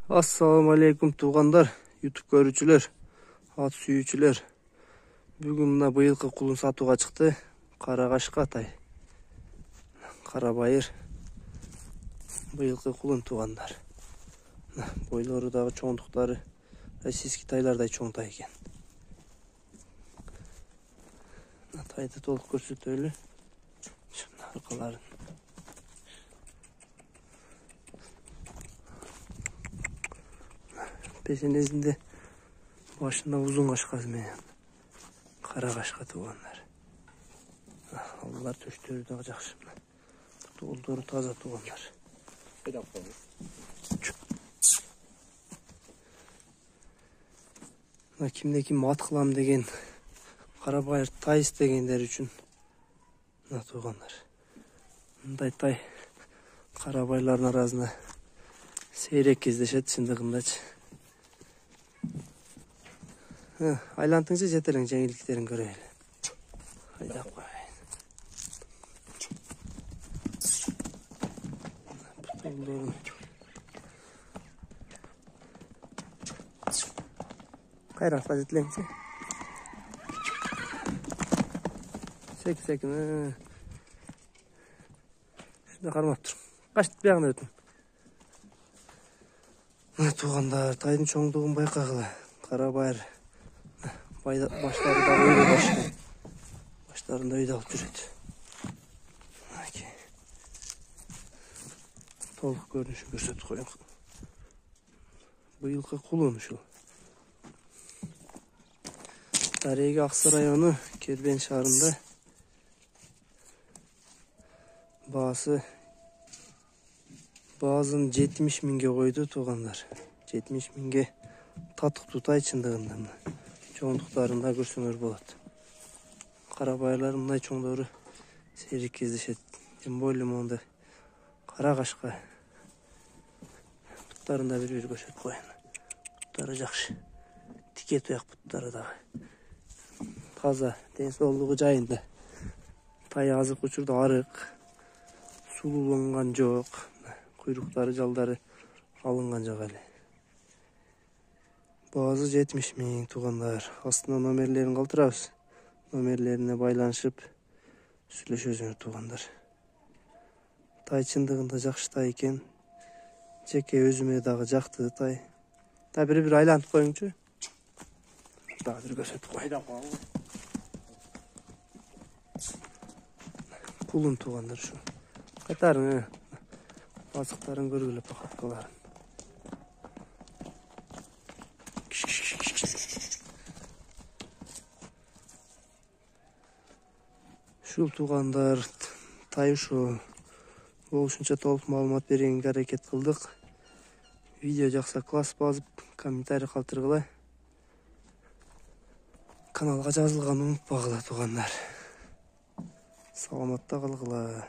Assalamu alaikum tuğanlar, YouTube görücüler, at sүйүүчүлөр. Бүгүн мына быйылкы кулун сатууга чыкты. Карагашка атай. Карабайыр. Быйылкы кулун туғандар. Бойлору дагы чоңдуктары российский тайлардай чоң тай экен. Тайды толук көрсөтөлү. Шуна аркаларын. Песенесinde başında uzun kaşkaz menен kara kaşka tuğanlar. Аллар төштөрү дагы жакшы. Толдору таза туғандар. Кимде ким ат кылам деген Карабайыр тай истегендер үчүн туғандар. Мындай тай Карабайлардын арасында сейрек кездешет чындыгындачы. Айлантыңчы жетелең жеңилдиктерин көрөлү. Айдап коеюн. Путулдорун. Кайракта жетелеңчи. Секин. Шунда кармап тур. Качтып бягына өтүн. Туғандар, тайдын чоңдугун байкагыла. Карабайыр баштары да өйдө башка. Баштарында өйдө алып жүрөт. Толук көрүнүшүн көрсөтүп коеюн. Быйылкы кулун ушул. Дареги Аксы району Кербен шаарында баасы баазын 70 миңге койду туғандар. 70 миңге татыктуу тай чындыгында. Чоңдуктарында көрсөңөр болот. Карабайырлар мындай чоңдору сейрек кездешет. Тем более монда кара кашка. Буттарында бир көрсөтүп коеюн. Буттары жакшы. Тике туяк буттары дагы. Таза, ден соолугу жайында. Тай азыркы учурда арык, сулууланган жок. Куйруктары, жалдары алынган жок эле. Баазы 70 миң туғандар. Астына номерлерин калтырабыз. Номерлерине байланышып сүйлөшөсүңөр туғандар. Тай чындыгында жакшы тай экен. Жеке өзүмө дагы жакты тай. Та бир айлантып коюңчу. Дагы бир көрсөтүп кой. Кулун туғандар ушу. Кайтарың. Азыктарын көргүлө пакаткаларын. Ушул туғандар тай ушу болушунча толук маалымат бергенге аракет кылдык. Видео жакса класс басып, комментарий калтыргыла. Каналга жазылганды унутпагыла туғандар. Саламатта калгыла.